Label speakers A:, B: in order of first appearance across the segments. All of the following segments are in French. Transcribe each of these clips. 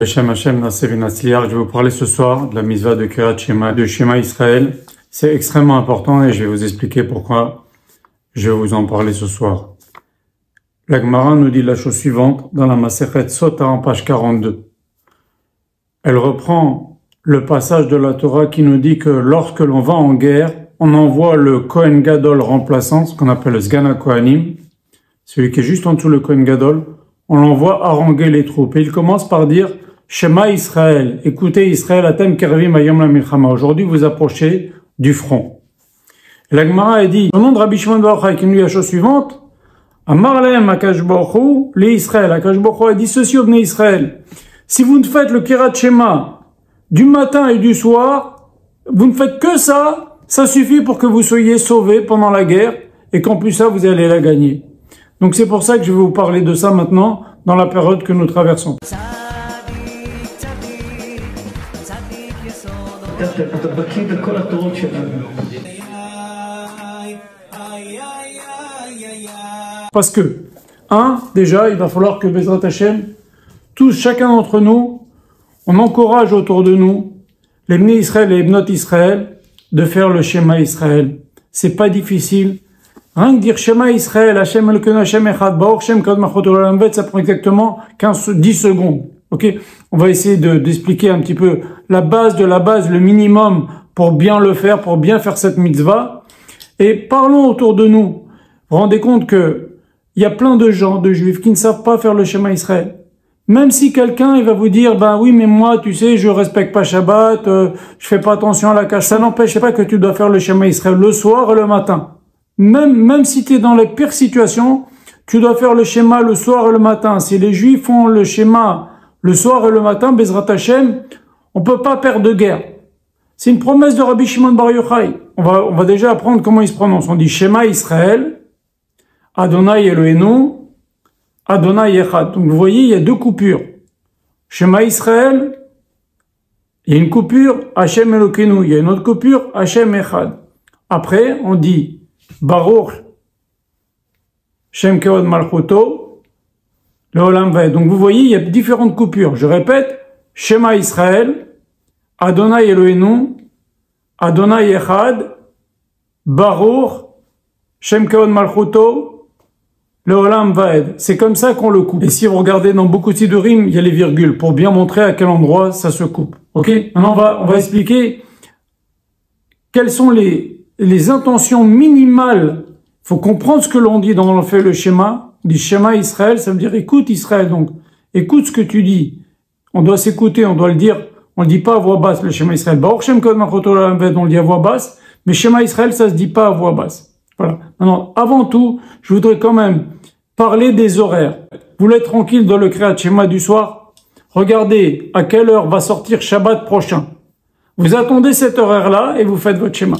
A: Hashem Nasser Vinatzliar, je vais vous parler ce soir de la mitzvah de Kriyat Shema, de Shema Israël. C'est extrêmement important et je vais vous expliquer pourquoi je vais vous en parler ce soir. La Gemara nous dit la chose suivante dans la Masechet Sota en page 42. Elle reprend le passage de la Torah qui nous dit que lorsque l'on va en guerre, on envoie le Kohen Gadol remplaçant, ce qu'on appelle le Sgan Kohanim, celui qui est juste en dessous le Kohen Gadol, on l'envoie haranguer les troupes. Et il commence par dire Shema Israël, écoutez Israël, Atem Kervim Hayom la Milchama. Aujourd'hui, vous approchez du front. Et la Gemara a dit, au nom de Rabbi Shimon bar Yochai, qui nous dit la chose suivante, Amar Lehem Akadosh Baruch Hu, les Israël. Akadosh Baruch Hu a dit ceci au Bnei Israël. Si vous ne faites le Kriyat Shema du matin et du soir, vous ne faites que ça, ça suffit pour que vous soyez sauvés pendant la guerre et qu'en plus ça, vous allez la gagner. Donc c'est pour ça que je vais vous parler de ça maintenant, dans la période que nous traversons. Parce que, déjà, il va falloir que Bezrat Hashem, tous, chacun d'entre nous, on encourage autour de nous les Bnei Israël et les Bnot Israël de faire le Shema Israël. C'est pas difficile. Rien que dire Shema Israël, Hashem Elokeinu Hashem Echad, Baruch Shem Kod Malchut Olam Ved, ça prend exactement 10 secondes. Ok? On va essayer d'expliquer un petit peu la base de la base, le minimum pour bien le faire, pour bien faire cette mitzvah. Et parlons autour de nous. Vous vous rendez compte que il y a plein de gens, de juifs, qui ne savent pas faire le Shema Israël. Même si quelqu'un, il va vous dire, ben oui, mais moi, tu sais, je respecte pas Shabbat, je fais pas attention à la cache. Ça n'empêche pas que tu dois faire le Shema Israël le soir et le matin. Même si tu es dans les pires situations, tu dois faire le schéma le soir et le matin. Si les Juifs font le schéma le soir et le matin, Bezrat Hashem, on peut pas perdre de guerre. C'est une promesse de Rabbi Shimon bar Yochai. On va déjà apprendre comment il se prononce. On dit Shema Israël, Adonai Eloheinu, Adonai Echad. Donc vous voyez, il y a deux coupures. Shema Israël, il y a une coupure, Hashem Elokeinu. Il y a une autre coupure, Hashem Echad. Après, on dit Baruch Shem Kod Malchuto Leolam Vaed. Donc vous voyez, il y a différentes coupures. Je répète, Shema Israël, Adonai Eloheinu, Adonai Echad, Baruch Shem Kod Malchuto Leolam Vaed. C'est comme ça qu'on le coupe. Et si vous regardez dans beaucoup de sidourim, il y a les virgules pour bien montrer à quel endroit ça se coupe. Ok? Maintenant, on va expliquer quelles sont les intentions minimales. Il faut comprendre ce que l'on dit dans on fait le schéma. On dit schéma Israël, ça veut dire écoute Israël. Donc, écoute ce que tu dis. On doit s'écouter, on doit le dire. On le dit pas à voix basse, le schéma Israël. Baruch Shem Kod Malchut Olam Vaed, on le dit à voix basse. Mais schéma Israël, ça se dit pas à voix basse. Voilà. Maintenant, avant tout, je voudrais quand même parler des horaires. Vous voulez être tranquille dans le Kriyat Shema du soir? Regardez à quelle heure va sortir Shabbat prochain. Vous attendez cet horaire-là et vous faites votre schéma.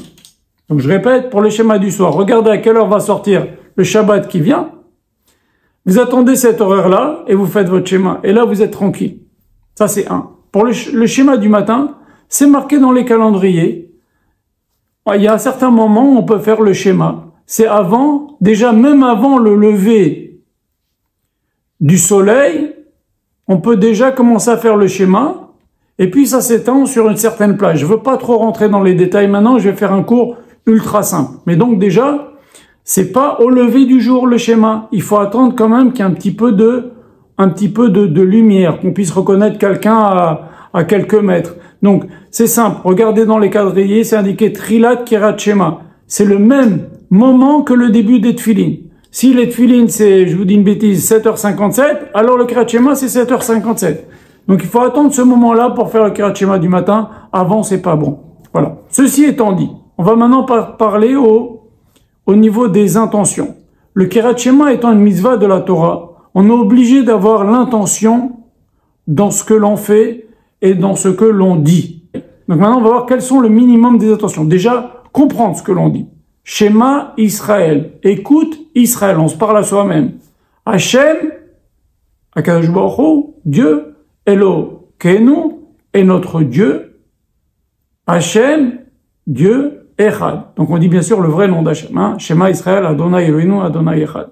A: Donc je répète, pour le schéma du soir, regardez à quelle heure va sortir le Shabbat qui vient. Vous attendez cet horaire-là et vous faites votre schéma. Et là, vous êtes tranquille. Ça, c'est un. Pour le schéma du matin, c'est marqué dans les calendriers. Il y a un certain moment où on peut faire le schéma. C'est avant, déjà même avant le lever du soleil, on peut déjà commencer à faire le schéma. Et puis ça s'étend sur une certaine plage. Je veux pas trop rentrer dans les détails maintenant, je vais faire un cours ultra simple. Mais donc déjà, c'est pas au lever du jour le schéma. Il faut attendre quand même qu'il y ait un petit peu de lumière, qu'on puisse reconnaître quelqu'un à quelques mètres. Donc c'est simple. Regardez dans les calendriers, c'est indiqué Trilat Kriyat Shema. C'est le même moment que le début des Tfilin. Si les Tfilin c'est, je vous dis une bêtise, 7h57, alors le Kriyat Shema c'est 7h57. Donc il faut attendre ce moment-là pour faire le Kriyat Shema du matin. Avant, c'est pas bon. Voilà. Ceci étant dit, on va maintenant parler au niveau des intentions. Le Kriyat Shema étant une mitzvah de la Torah, on est obligé d'avoir l'intention dans ce que l'on fait et dans ce que l'on dit. Donc maintenant, on va voir quels sont le minimum des intentions. Déjà, comprendre ce que l'on dit. Shema Israël. Écoute Israël. On se parle à soi-même. Hashem, Akadosh Baruch Hu, Dieu, Elokeinu est notre Dieu. Hashem, Dieu, Echad. Donc on dit bien sûr le vrai nom d'Hachem. Hein? Shema Israël, Adonai Eloheinu, Adonai Echad.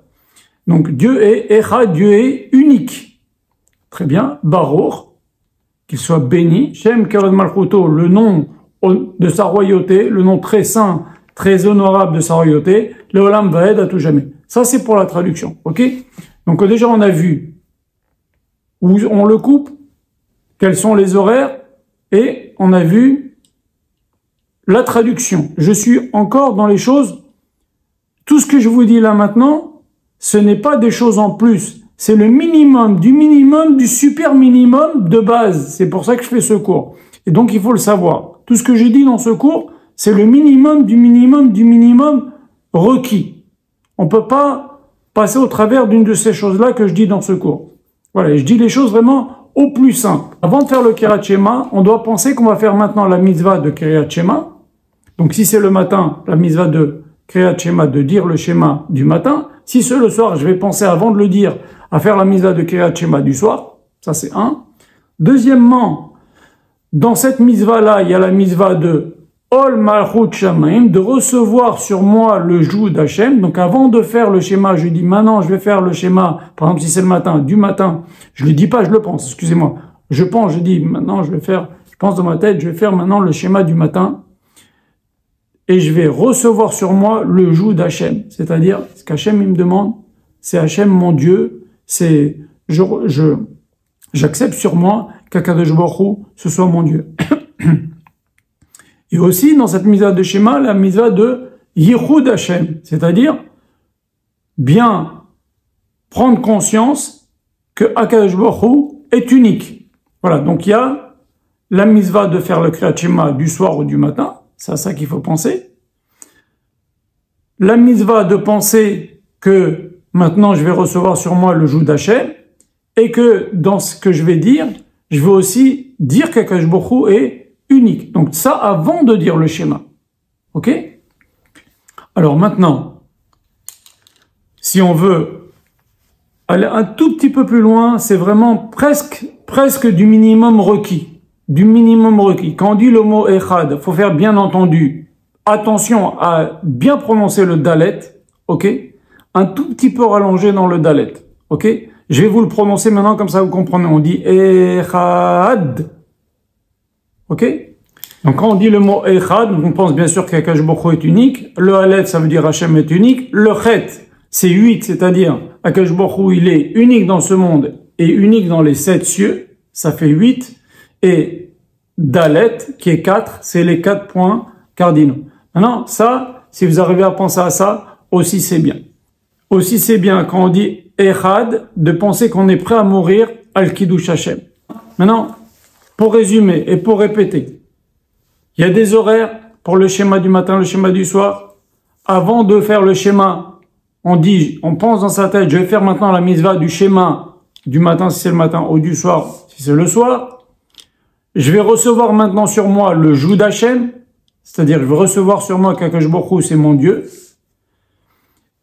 A: Donc Dieu est Echad, Dieu est unique. Très bien. Baruch, qu'il soit béni. Shem Kavod Malchuto, le nom de sa royauté, le nom très saint, très honorable de sa royauté, le Olam Vaed à tout jamais. Ça, c'est pour la traduction, ok? Donc déjà, on a vu où on le coupe, quels sont les horaires, et on a vu la traduction. Je suis encore dans les choses. Tout ce que je vous dis là maintenant, ce n'est pas des choses en plus. C'est le minimum, du super minimum de base. C'est pour ça que je fais ce cours. Et donc, il faut le savoir. Tout ce que j'ai dit dans ce cours, c'est le minimum requis. On peut pas passer au travers d'une de ces choses-là que je dis dans ce cours. Voilà, je dis les choses vraiment au plus simple. Avant de faire le Kriyat Shema, on doit penser qu'on va faire maintenant la mitzvah de Kriyat Shema. Donc, si c'est le matin, la mitzvah de Kriyat Shema, de dire le Shema du matin. Si c'est le soir, je vais penser avant de le dire à faire la mitzvah de Kriyat Shema du soir. Ça, c'est un. Deuxièmement, dans cette mitzvah-là, il y a la mitzvah de Ol Malchut Shamaim, de recevoir sur moi le joug d'Hachem. Donc, avant de faire le schéma, je dis maintenant, je vais faire le schéma. Par exemple, si c'est le matin, du matin, je le dis pas, je le pense, excusez-moi. Je pense, je dis maintenant, je vais faire, je pense dans ma tête, je vais faire maintenant le schéma du matin. Et je vais recevoir sur moi le joug d'Hachem. C'est-à-dire, ce qu'Hachem, il me demande, c'est Hachem, mon Dieu, c'est, j'accepte sur moi qu'Akadosh Baruch Hu, ce soit mon Dieu. Et aussi, dans cette mitzvah de schéma, la mitzvah de Yichud Hachem. C'est-à-dire, bien prendre conscience que Akadosh Baruch Hu est unique. Voilà. Donc, il y a la mitzvah de faire le Kriyat Shema du soir ou du matin. C'est à ça qu'il faut penser. La mitzvah de penser que maintenant je vais recevoir sur moi le joug d'Hachem et que dans ce que je vais dire, je vais aussi dire qu'Akadosh Baruch Hu est unique. Donc ça avant de dire le schéma. Ok? Alors maintenant, si on veut aller un tout petit peu plus loin, c'est vraiment presque du minimum requis. Du minimum requis. Quand on dit le mot Echad, faut faire bien entendu attention à bien prononcer le Dalet, ok? Un tout petit peu rallongé dans le Dalet, ok? Je vais vous le prononcer maintenant comme ça vous comprenez. On dit Echad, ok? Donc quand on dit le mot Echad, on pense bien sûr qu'Akadosh Baruch Hu est unique. Le Aleph, ça veut dire Hachem est unique. Le Chet, c'est 8, c'est-à-dire Akadosh Baruch Hu, il est unique dans ce monde et unique dans les 7 cieux. Ça fait 8. Et Dalet, qui est 4, c'est les 4 points cardinaux. Maintenant, ça, si vous arrivez à penser à ça, aussi c'est bien. Aussi c'est bien, quand on dit Echad, de penser qu'on est prêt à mourir al Kiddush Hashem. Maintenant, pour résumer et pour répéter, il y a des horaires pour le schéma du matin, le schéma du soir. Avant de faire le schéma, on pense dans sa tête, je vais faire maintenant la mitzvah du schéma du matin si c'est le matin ou du soir si c'est le soir. Je vais recevoir maintenant sur moi le joug d'Hachem, c'est-à-dire je vais recevoir sur moi qu'Akadosh Baruch Hu c'est mon Dieu,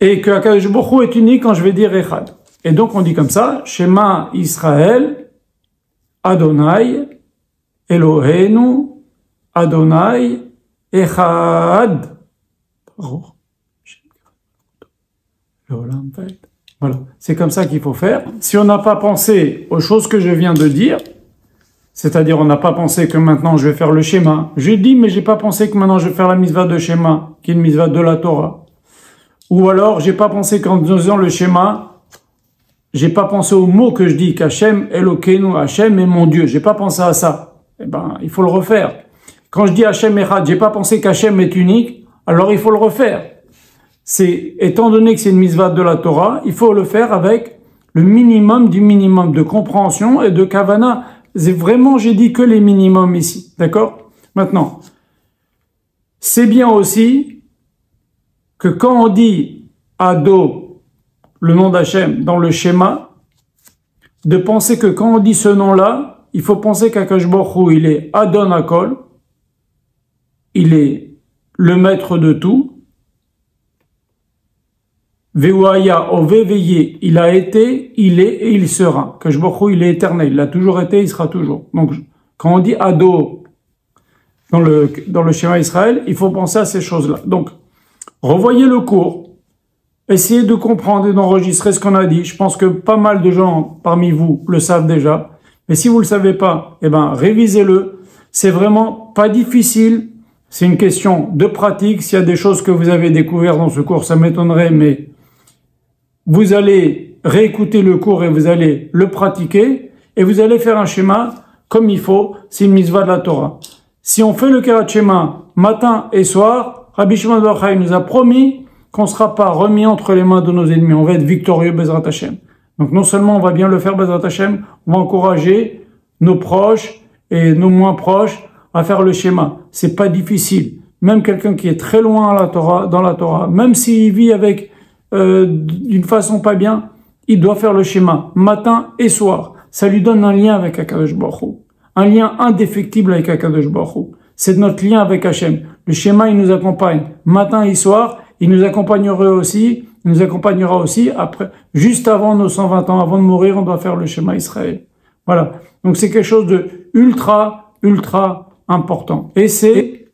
A: et que Akadosh Baruch Hu est unique quand je vais dire Echad. Et donc on dit comme ça, Shema Israël, Adonai, Eloheinu, Adonai, Echad. Voilà, c'est comme ça qu'il faut faire. Si on n'a pas pensé aux choses que je viens de dire, c'est-à-dire on n'a pas pensé que maintenant je vais faire le schéma. J'ai dit, mais j'ai pas pensé que maintenant je vais faire la mitzvah de schéma, qui est une mitzvah de la Torah. Ou alors, j'ai pas pensé qu'en faisant le schéma, j'ai pas pensé au mot que je dis, qu'Hachem, Elokeinu, Hachem est mon Dieu. J'ai pas pensé à ça. Eh ben, il faut le refaire. Quand je dis Hachem Echad, j'ai pas pensé qu'Hachem est unique, alors il faut le refaire. Étant donné que c'est une mitzvah de la Torah, il faut le faire avec le minimum du minimum de compréhension et de kavana. C'est vraiment, j'ai dit que les minimums ici. D'accord? Maintenant, c'est bien aussi que quand on dit Ado, le nom d'Hachem, dans le schéma, de penser que quand on dit ce nom-là, il faut penser qu'Akadosh Baruch Hu, il est Adon Hakol, il est le maître de tout. Ve'uaya oveveye, il a été, il est et il sera. Akadosh Baruch Hu, il est éternel, il a toujours été, il sera toujours. Donc, quand on dit Ado dans le schéma Israël, il faut penser à ces choses-là. Donc, revoyez le cours, essayez de comprendre et d'enregistrer ce qu'on a dit. Je pense que pas mal de gens parmi vous le savent déjà, Mais si vous le savez pas, eh ben, révisez-le. C'est vraiment pas difficile. C'est une question de pratique. S'il y a des choses que vous avez découvertes dans ce cours, ça m'étonnerait, mais vous allez réécouter le cours et vous allez le pratiquer et vous allez faire un schéma comme il faut. C'est une mitzvah de la Torah. Si on fait le Kerat Shema matin et soir, Rabbi Shimon bar Yochai nous a promis qu'on ne sera pas remis entre les mains de nos ennemis. On va être victorieux, Bezrat Hashem. Donc non seulement on va bien le faire, Bezrat Hashem, on va encourager nos proches et nos moins proches à faire le schéma. C'est pas difficile. Même quelqu'un qui est très loin dans la Torah, même s'il vit avec d'une façon pas bien, il doit faire le schéma matin et soir. Ça lui donne un lien avec Akadosh Baruch Hu, un lien indéfectible avec Akadosh Baruch Hu. C'est notre lien avec Hachem. Le schéma, il nous accompagne matin et soir. Il nous accompagnera aussi après, juste avant nos 120 ans, avant de mourir, on doit faire le schéma Israël. Voilà. Donc c'est quelque chose de ultra important. Et c'est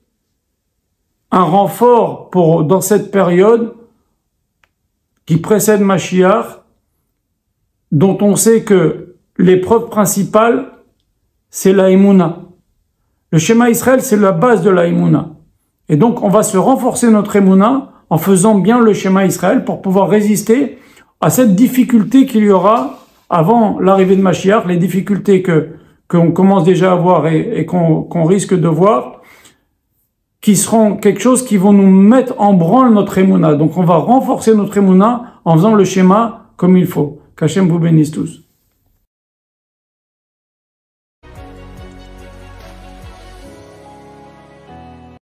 A: un renfort dans cette période qui précède Mashiach, dont on sait que l'épreuve principale, c'est la Emouna. Le schéma Israël, c'est la base de la Emouna. Et donc, on va se renforcer notre Emouna en faisant bien le schéma Israël pour pouvoir résister à cette difficulté qu'il y aura avant l'arrivée de Mashiach, les difficultés qu'on commence déjà à voir et qu'on risque de voir, qui seront quelque chose qui vont nous mettre en branle notre Emouna. Donc, on va renforcer notre Emouna en faisant le schéma comme il faut. Qu'Hachem vous bénisse tous.